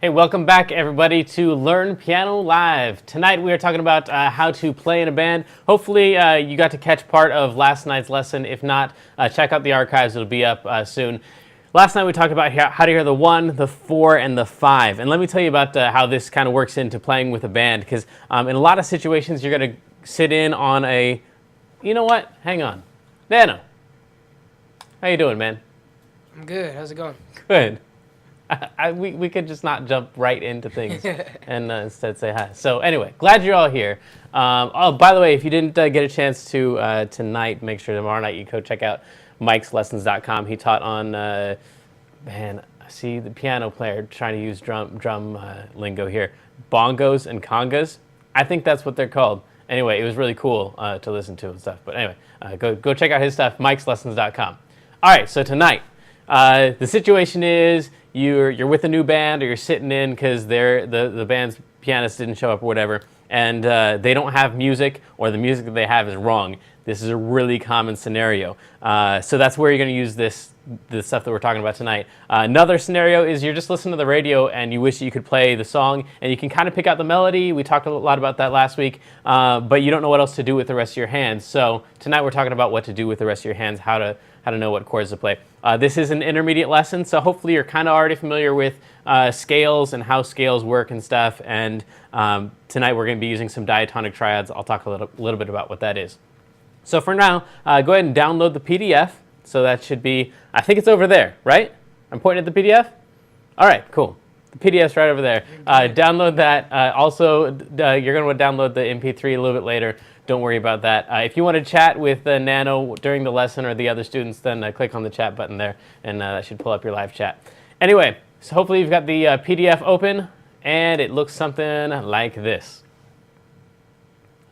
Hey, welcome back everybody to Learn Piano Live. Tonight we are talking about how to play in a band. Hopefully you got to catch part of last night's lesson. If not, check out the archives, it'll be up soon. Last night we talked about how to hear the 1, the 4, and the 5. And let me tell you about how this kind of works into playing with a band, because in a lot of situations you're going to sit in on a, you know what, hang on. Nano, how you doing, man? I'm good, how's it going? Good. We could just not jump right into things and instead say hi. So anyway, glad you're all here. Oh, by the way, if you didn't get a chance to tonight, make sure tomorrow night you go check out Mike'sLessons.com. He taught on, man, I see the piano player trying to use drum lingo here, bongos and congas. I think that's what they're called. Anyway, it was really cool to listen to and stuff. But anyway, go check out his stuff, Mike'sLessons.com. All right, so tonight, the situation is you're with a new band, or you're sitting in because the band's pianist didn't show up or whatever, and they don't have music, or the music that they have is wrong. This is a really common scenario. So that's where you're going to use the stuff that we're talking about tonight. Another scenario is you're just listening to the radio and you wish you could play the song, and you can kind of pick out the melody. We talked a lot about that last week, but you don't know what else to do with the rest of your hands. So tonight we're talking about what to do with the rest of your hands, how to know what chords to play. This is an intermediate lesson, so hopefully you're kind of already familiar with scales and how scales work and stuff. And tonight we're going to be using some diatonic triads. I'll talk a little bit about what that is. So for now, go ahead and download the PDF. So that should be, I think it's over there, right? I'm pointing at the PDF? All right, cool. The PDF's right over there. Download that. Also, you're going to want to download the MP3 a little bit later. Don't worry about that. If you want to chat with Nano during the lesson or the other students, then click on the chat button there, and that should pull up your live chat. Anyway, so hopefully you've got the PDF open, and it looks something like this.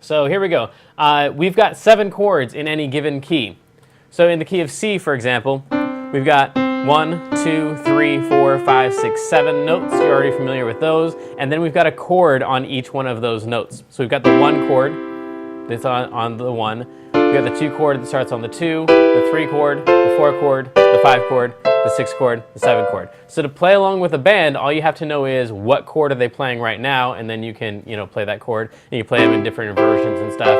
So here we go. We've got 7 chords in any given key. So in the key of C, for example, we've got 1, 2, 3, 4, 5, 6, 7 notes. You're already familiar with those. And then we've got a chord on each one of those notes. So we've got the 1 chord that's on the 1. We've got the 2 chord that starts on the 2, the 3 chord, the 4 chord, the 5 chord, the 6 chord, the 7 chord. So to play along with a band, all you have to know is what chord are they playing right now, and then you can, play that chord, and you play them in different versions and stuff.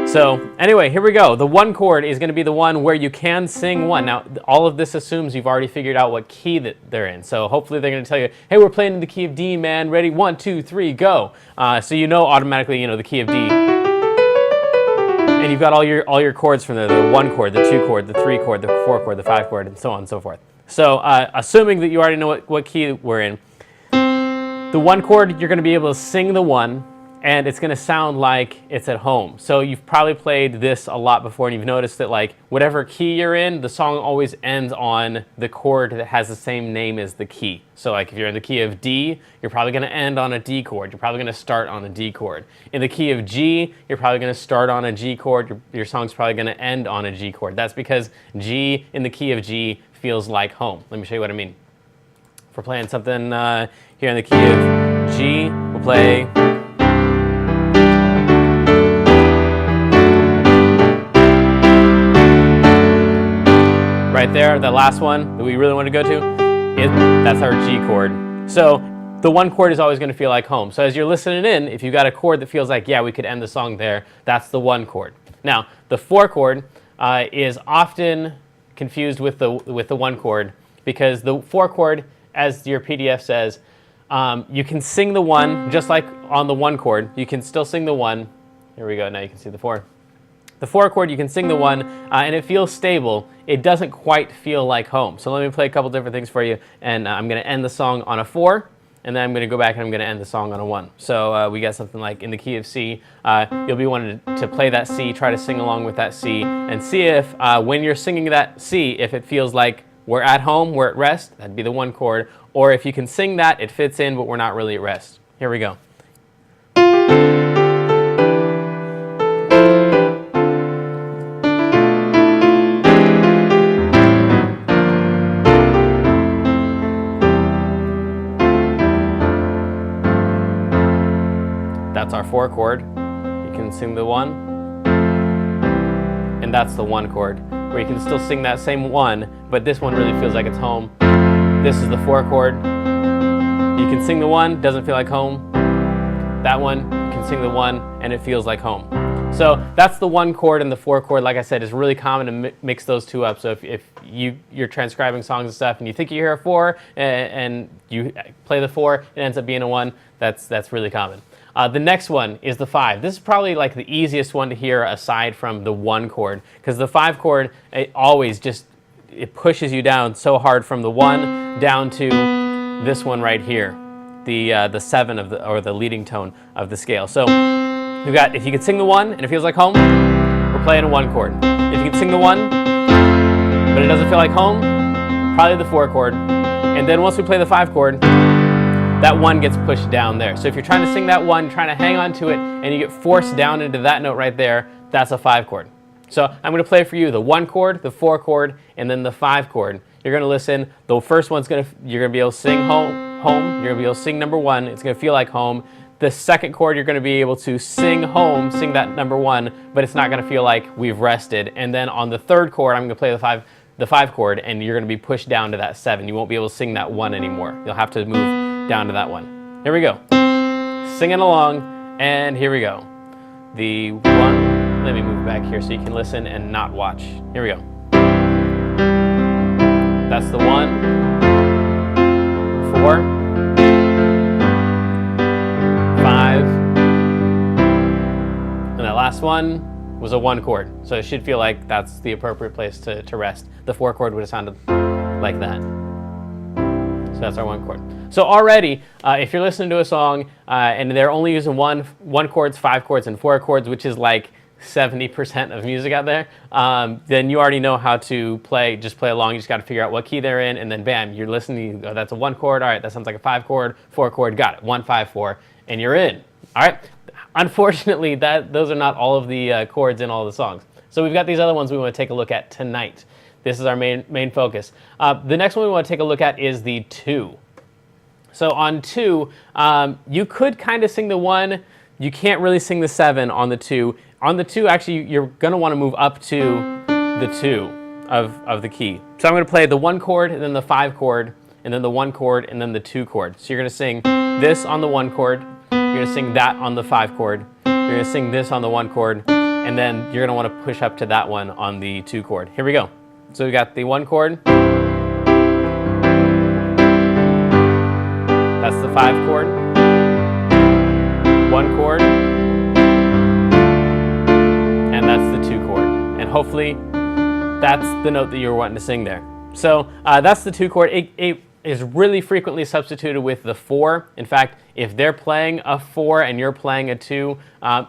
So anyway, here we go. The 1 chord is going to be the one where you can sing 1. Now, all of this assumes you've already figured out what key that they're in. So hopefully they're going to tell you, hey, we're playing in the key of D, man. Ready? 1, 2, 3, go. So you know automatically, the key of D. And you've got all your chords from there, the 1 chord, the 2 chord, the 3 chord, the 4 chord, the 5 chord, and so on and so forth. So assuming that you already know what key we're in, the 1 chord, you're going to be able to sing the 1, and it's going to sound like it's at home. So you've probably played this a lot before, and you've noticed that whatever key you're in, the song always ends on the chord that has the same name as the key. So if you're in the key of D, you're probably going to end on a D chord. You're probably going to start on a D chord. In the key of G, you're probably going to start on a G chord. Your song's probably going to end on a G chord. That's because G in the key of G feels like home. Let me show you what I mean. If we're playing something here in the key of G, we'll play right there, the last one that we really want to go to, that's our G chord. So the 1 chord is always going to feel like home. So as you're listening in, if you've got a chord that feels like, yeah, we could end the song there, that's the 1 chord. Now, the 4 chord is often confused with the 1 chord, because the 4 chord, as your PDF says, you can sing the 1 just like on the 1 chord. You can still sing the 1. Here we go, now you can see the 4. The 4 chord, you can sing the 1, and it feels stable. It doesn't quite feel like home. So let me play a couple different things for you, and I'm going to end the song on a 4, and then I'm going to go back and I'm going to end the song on a 1. So we got something like in the key of C. You'll be wanting to play that C, try to sing along with that C, and see if when you're singing that C, if it feels like we're at home, we're at rest, that'd be the 1 chord, or if you can sing that, it fits in, but we're not really at rest. Here we go. That's our 4 chord. You can sing the 1, and that's the 1 chord, where you can still sing that same 1, but this one really feels like it's home. This is the 4 chord, You can sing the one, doesn't feel like home. That one, you can sing the one, and it feels like home. So that's the 1 chord and the 4 chord. Like I said, it's really common to mix those two up. So if you're transcribing songs and stuff, and you think you hear a 4, and you play the 4, it ends up being a 1. That's really common. The next one is the 5. This is probably like the easiest one to hear aside from the 1 chord, because the 5 chord, it always just, it pushes you down so hard from the 1 down to this one right here, the 7 or the leading tone of the scale. So we've got, if you could sing the 1 and it feels like home, we're playing a 1 chord. If you can sing the 1, but it doesn't feel like home, probably the 4 chord. And then once we play the 5 chord, that 1 gets pushed down there. So if you're trying to sing that 1, trying to hang on to it, and you get forced down into that note right there, that's a 5 chord. So I'm going to play for you the 1 chord, the 4 chord, and then the 5 chord. You're going to listen. The first one's you're going to be able to sing home. You're going to be able to sing number 1. It's going to feel like home. The second chord, you're going to be able to sing home, sing that number 1, but it's not going to feel like we've rested. And then on the third chord, I'm going to play the 5 chord, and you're going to be pushed down to that 7. You won't be able to sing that 1 anymore. You'll have to move down to that 1. Here we go. Singing along, and here we go. The 1, let me move back here so you can listen and not watch. Here we go. That's the 1, 4, 5, and that last one was a 1 chord. So it should feel like that's the appropriate place to rest. The 4 chord would have sounded like that. So that's our 1 chord. So already, if you're listening to a song and they're only using 1 chords, 5 chords, and 4 chords, which is like 70% of music out there, then you already know how to play. Just play along. You just got to figure out what key they're in, and then bam, you're listening. You go, that's a 1 chord. All right, that sounds like a 5 chord, 4 chord. Got it. 1, 5, 4, and you're in. All right. Unfortunately, those are not all of the chords in all the songs. So we've got these other ones we want to take a look at tonight. This is our main focus. The next one we want to take a look at is the 2. So on 2, you could kind of sing the 1. You can't really sing the 7 on the 2. On the 2, actually, you're going to want to move up to the 2 of the key. So I'm going to play the 1 chord, and then the 5 chord, and then the 1 chord, and then the 2 chord. So you're going to sing this on the 1 chord. You're going to sing that on the 5 chord. You're going to sing this on the 1 chord, and then you're going to want to push up to that one on the 2 chord. Here we go. So we got the 1 chord. That's the 5 chord. 1 chord. And that's the 2 chord. And hopefully that's the note that you were wanting to sing there. So that's the 2 chord. It is really frequently substituted with the 4. In fact, if they're playing a 4 and you're playing a 2,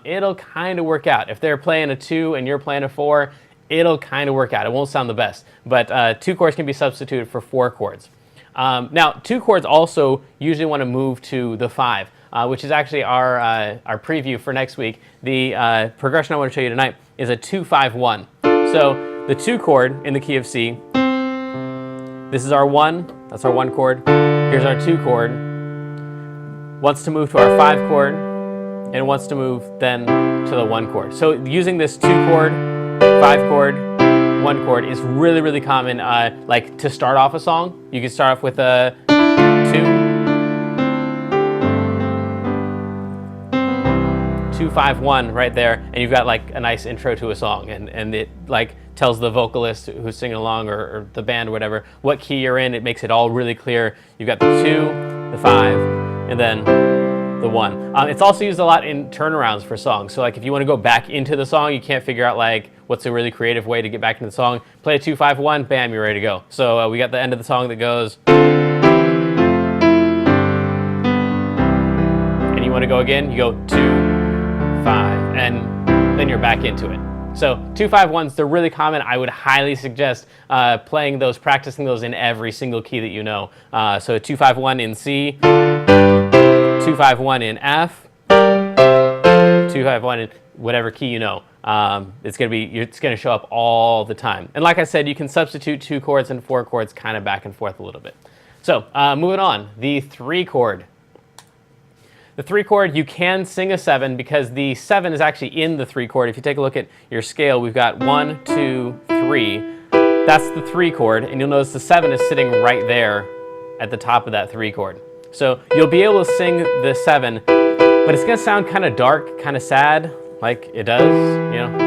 it'll kind of work out. If they're playing a 2 and you're playing a 4, it'll kind of work out. It won't sound the best, but 2 chords can be substituted for 4 chords. Now, 2 chords also usually want to move to the 5, which is actually our preview for next week. The progression I want to show you tonight is a 2-5-1. So the 2 chord in the key of C, this is our 1, that's our 1 chord. Here's our 2 chord. Wants to move to our 5 chord, and it wants to move then to the 1 chord. So using this 2 chord, 5 chord, 1 chord is really, really common. Like to start off a song, you can start off with a 2, 5, 1 right there, and you've got like a nice intro to a song, and it like tells the vocalist who's singing along or the band or whatever what key you're in. It makes it all really clear. You've got the 2, the 5, and then the 1. It's also used a lot in turnarounds for songs. So like if you want to go back into the song, you can't figure out like what's a really creative way to get back into the song. Play a 2, 5, 1, bam, you're ready to go. So we got the end of the song that goes, and you want to go again, you go 2, 5, and then you're back into it. So 2, 5, 1s, they're really common. I would highly suggest playing those, practicing those in every single key that you know. So a 2, 5, 1 in C, 2, 5, 1 in F, 2, 5, 1 in whatever key you know. It's gonna show up all the time. And like I said, you can substitute 2 chords and 4 chords kind of back and forth a little bit. So moving on, the 3 chord. The 3 chord, you can sing a 7 because the 7 is actually in the 3 chord. If you take a look at your scale, we've got 1, 2, 3. That's the 3 chord, and you'll notice the 7 is sitting right there at the top of that 3 chord. So you'll be able to sing the 7, but it's going to sound kind of dark, kind of sad, like it does, you know.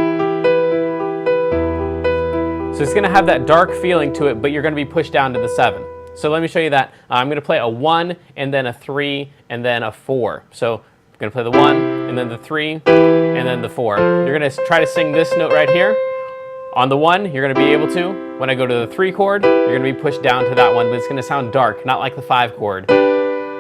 So it's going to have that dark feeling to it, but you're going to be pushed down to the 7. So let me show you that. I'm going to play a 1, and then a 3, and then a 4. So I'm going to play the 1, and then the 3, and then the 4. You're going to try to sing this note right here. On the 1, you're going to be able to. When I go to the 3 chord, you're going to be pushed down to that one, but it's going to sound dark, not like the 5 chord.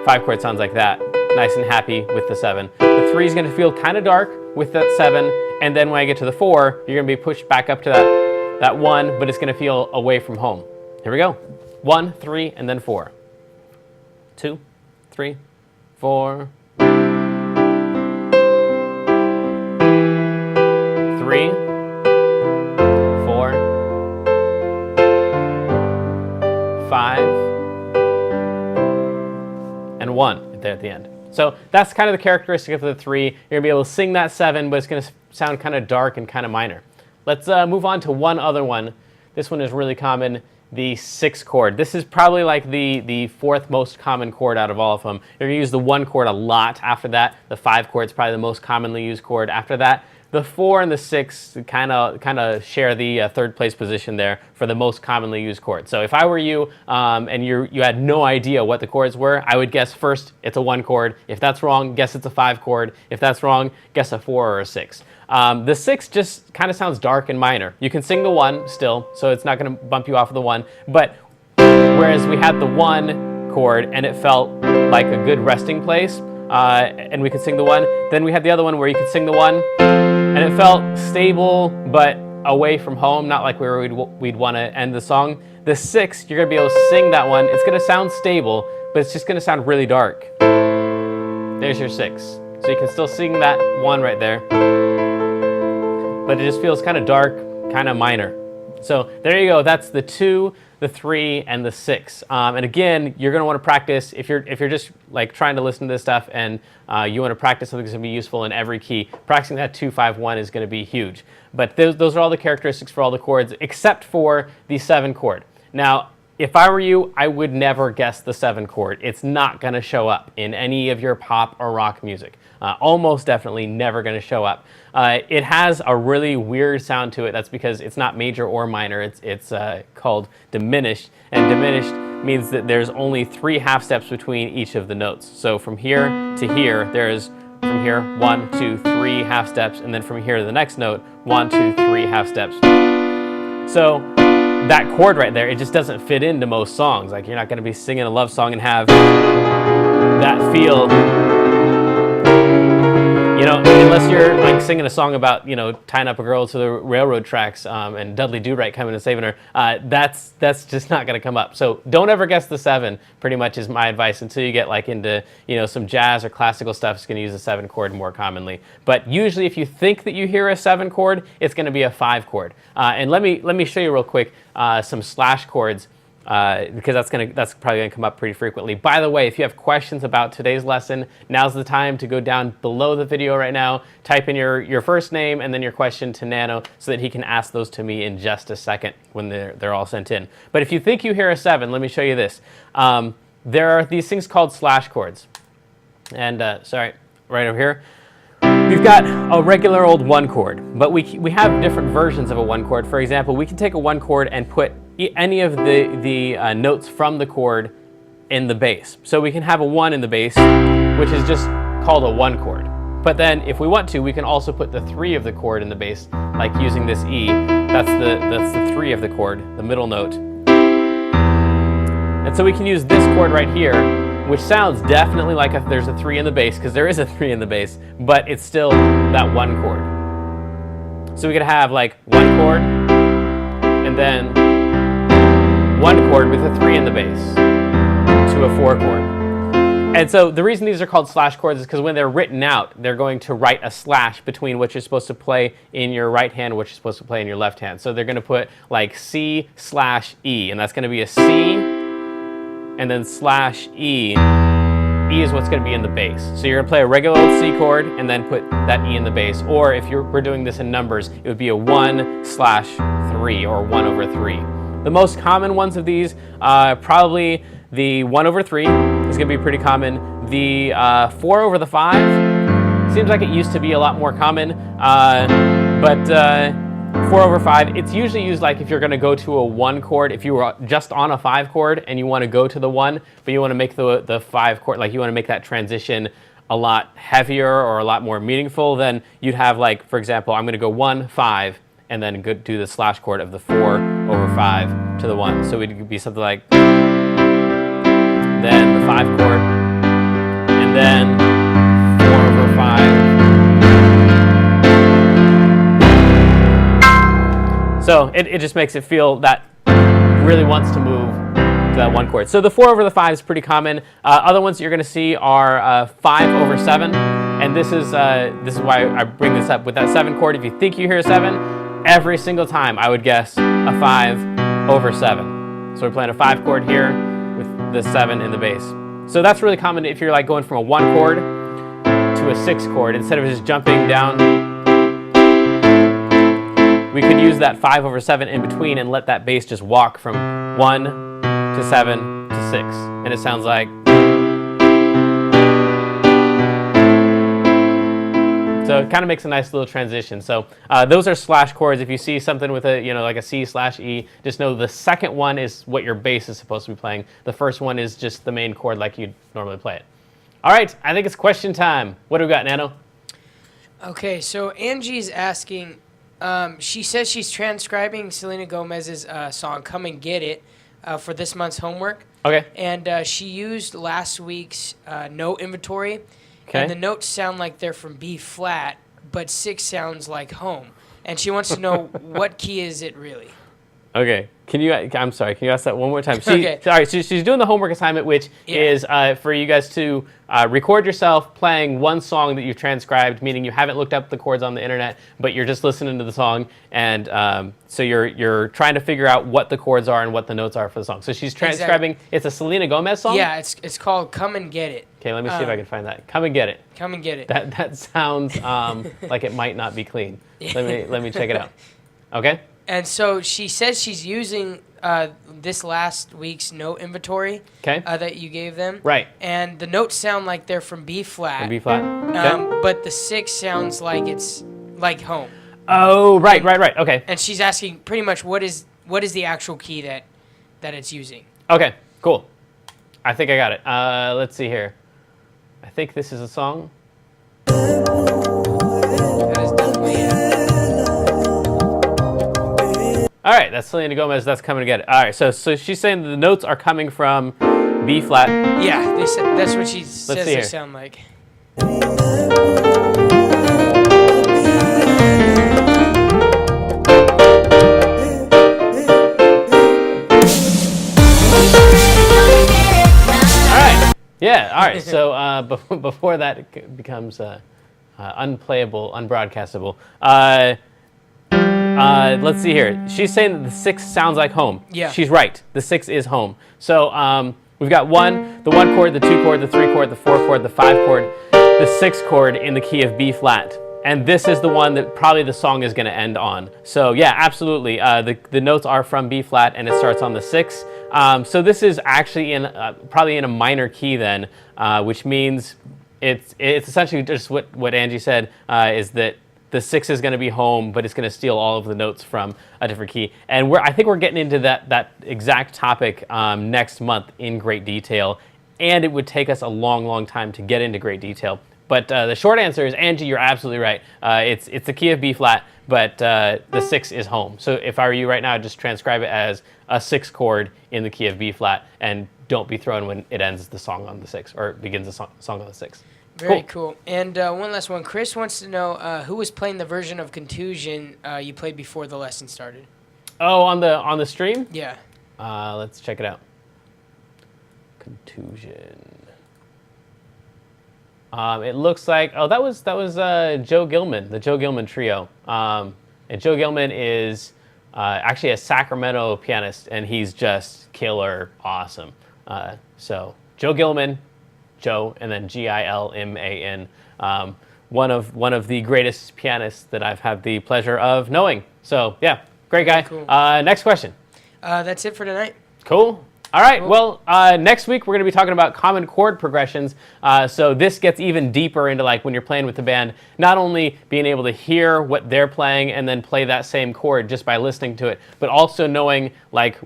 5 chord sounds like that, nice and happy with the 7. The 3 is going to feel kind of dark with that 7, and then when I get to the 4, you're going to be pushed back up to that 1, but it's going to feel away from home. Here we go. 1, 3, and then 4. 2, 3, 4. 3, 4, 5, and 1 there at the end. So that's kind of the characteristic of the 3. You're going to be able to sing that 7, but it's going to sound kind of dark and kind of minor. Let's move on to one other one. This one is really common, the 6 chord. This is probably like the 4th most common chord out of all of them. You're going to use the 1 chord a lot after that. The 5 chord is probably the most commonly used chord after that. The 4 and the 6 kind of share the 3rd place position there for the most commonly used chord. So if I were you and you had no idea what the chords were, I would guess first it's a 1 chord. If that's wrong, guess it's a 5 chord. If that's wrong, guess a 4 or a 6. The 6 just kind of sounds dark and minor. You can sing the 1 still, so it's not going to bump you off of the 1. But whereas we had the 1 chord and it felt like a good resting place, and we could sing the 1, then we had the other one where you could sing the 1, and it felt stable but away from home, not like where we'd want to end the song. The 6, you're going to be able to sing that one. It's going to sound stable, but it's just going to sound really dark. There's your 6. So you can still sing that 1 right there, but it just feels kind of dark, kind of minor. So there you go. That's the 2, the 3, and the 6. And again, you're going to want to practice if you're just like trying to listen to this stuff and you want to practice something that's going to be useful in every key. Practicing that 2, 5, 1 is going to be huge. But those are all the characteristics for all the chords except for the 7 chord. Now, if I were you, I would never guess the 7 chord. It's not going to show up in any of your pop or rock music. Almost definitely never going to show up. It has a really weird sound to it. That's because it's not major or minor. It's called diminished, and diminished means that there's only 3 half steps between each of the notes. So from here to here, there's from here 1, 2, 3 half steps, and then from here to the next note 1, 2, 3 half steps. So that chord right there, it just doesn't fit into most songs. Like, you're not going to be singing a love song and have that feel, you know, unless you're like singing a song about, you know, tying up a girl to the railroad tracks and Dudley Do-Right coming and saving her. That's just not going to come up. So don't ever guess the 7, pretty much is my advice, until you get like into, you know, some jazz or classical stuff. It's going to use the 7 chord more commonly. But usually if you think that you hear a 7 chord, it's going to be a 5 chord. And let me show you real quick some slash chords. Because that's probably going to come up pretty frequently. By the way, if you have questions about today's lesson, now's the time to go down below the video right now, type in your first name and then your question to Nano so that he can ask those to me in just a second when they're all sent in. But if you think you hear a 7, let me show you this. There are these things called slash chords. And sorry, right over here. We've got a regular old 1 chord, but we have different versions of a 1 chord. For example, we can take a 1 chord and put any of the notes from the chord in the bass. So we can have a 1 in the bass, which is just called a 1 chord. But then if we want to, we can also put the 3 of the chord in the bass, like using this E. That's the 3 of the chord, the middle note. And so we can use this chord right here, which sounds definitely like there's a 3 in the bass, because there is a 3 in the bass, but it's still that 1 chord. So we could have like 1 chord, and then 1 chord with a 3 in the bass to a 4 chord. And so the reason these are called slash chords is because when they're written out, they're going to write a slash between what you're supposed to play in your right hand and what you're supposed to play in your left hand. So they're going to put like C/E, and that's going to be a C, and then slash E. E is what's going to be in the bass. So you're going to play a regular old C chord and then put that E in the bass. Or if we're doing this in numbers, it would be a 1/3 or 1 over 3. The most common ones of these are probably the 1 over 3, is going to be pretty common. The 4 over the 5 seems like it used to be a lot more common, but 4 over 5, it's usually used like if you're going to go to a 1 chord, if you were just on a 5 chord and you want to go to the 1, but you want to make the 5 chord, like you want to make that transition a lot heavier or a lot more meaningful, then you'd have like, for example, I'm going to go 1, 5, and then go do the slash chord of the 4 over 5 to the 1. So it would be something like, then the 5 chord, and then 4 over 5. So it just makes it feel that really wants to move to that 1 chord. So the 4 over the 5 is pretty common. Other ones that you're going to see are 5 over 7, and this is why I bring this up with that 7 chord. If you think you hear a 7, every single time I would guess a 5 over 7. So we're playing a 5 chord here with the 7 in the bass. So that's really common if you're like going from a 1 chord to a 6 chord. Instead of just jumping down, we could use that 5 over 7 in between and let that bass just walk from 1 to 7 to 6. And it sounds like. So it kind of makes a nice little transition. So those are slash chords. If you see something with a, like a C/E, just know the second one is what your bass is supposed to be playing. The first one is just the main chord like you'd normally play it. All right, I think it's question time. What do we got, Nano? Okay, so Angie's asking, she says she's transcribing Selena Gomez's song "Come and Get It" for this month's homework. Okay. And she used last week's note inventory. Okay. And the notes sound like they're from B flat, but 6 sounds like home. And she wants to know what key is it really? Okay. I'm sorry, can you ask that one more time? Okay. All right, she's doing the homework assignment, which is for you guys to record yourself playing one song that you've transcribed, meaning you haven't looked up the chords on the internet, but you're just listening to the song, and so you're trying to figure out what the chords are and what the notes are for the song. So she's transcribing, It's a Selena Gomez song? Yeah, it's called Come and Get It. Okay, let me see if I can find that. Come and Get It. Come and Get It. That sounds like it might not be clean. Let me check it out. Okay? And so she says she's using this last week's note inventory that you gave them. Right. And the notes sound like they're from B flat. From B flat. Okay. But the 6 sounds like it's like home. Oh, right. Okay. And she's asking pretty much what is the actual key that it's using. Okay, cool. I think I got it. Let's see here. I think this is a song. That is definitely it. All right, that's Selena Gomez. That's Coming to Get It. All right, so she's saying the notes are coming from B flat. Yeah, that's what she says they sound like. Yeah, all right. So before that becomes unplayable, unbroadcastable, let's see here. She's saying that the 6 sounds like home. Yeah. She's right. The 6 is home. So we've got the 1 chord, the 2 chord, the 3 chord, the 4 chord, the 5 chord, the 6 chord in the key of B flat. And this is the one that probably the song is going to end on. So yeah, absolutely. The notes are from B flat and it starts on the 6. So this is actually probably in a minor key then, which means it's essentially just what Angie said, is that the 6 is going to be home, but it's going to steal all of the notes from a different key. And I think we're getting into that exact topic next month in great detail, and it would take us a long time to get into great detail. But the short answer is, Angie, you're absolutely right. It's the key of B flat, but the 6 is home. So if I were you right now, I'd just transcribe it as a 6 chord in the key of B flat, and don't be thrown when it ends the song on the 6 or begins the song on the 6. Very cool. And one last one. Chris wants to know who was playing the version of Contusion you played before the lesson started. Oh, on the stream? Yeah. Let's check it out. Contusion. It looks like that was Joe Gilman, the Joe Gilman trio. And Joe Gilman is actually a Sacramento pianist, and he's just killer awesome. So Joe Gilman, Joe, and then Gilman. One of the greatest pianists that I've had the pleasure of knowing. So yeah, great guy. Cool. Next question. That's it for tonight. Cool. All right, well, next week we're going to be talking about common chord progressions. So this gets even deeper into like when you're playing with the band, not only being able to hear what they're playing and then play that same chord just by listening to it, but also knowing like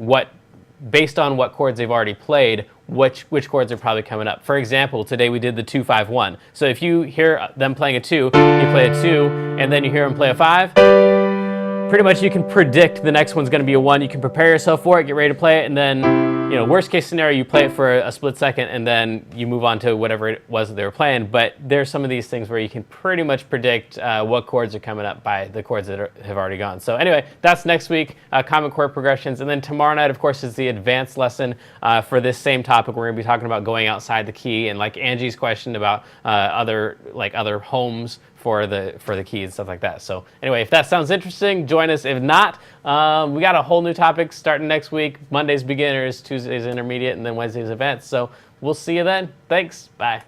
based on what chords they've already played, which chords are probably coming up. For example, today we did the 2-5-1. So if you hear them playing a 2, you play a 2, and then you hear them play a 5, pretty much you can predict the next one's going to be a 1. You can prepare yourself for it, get ready to play it, and then, worst case scenario, you play it for a split second, and then you move on to whatever it was that they were playing. But there's some of these things where you can pretty much predict what chords are coming up by the chords that have already gone. So anyway, that's next week, common chord progressions. And then tomorrow night, of course, is the advanced lesson for this same topic. We're going to be talking about going outside the key, and like Angie's question about other homes for the key and stuff like that. So anyway, if that sounds interesting, join us. If not, we got a whole new topic starting next week. Monday's beginners, Tuesday's intermediate, and then Wednesday's advanced. So we'll see you then. Thanks. Bye.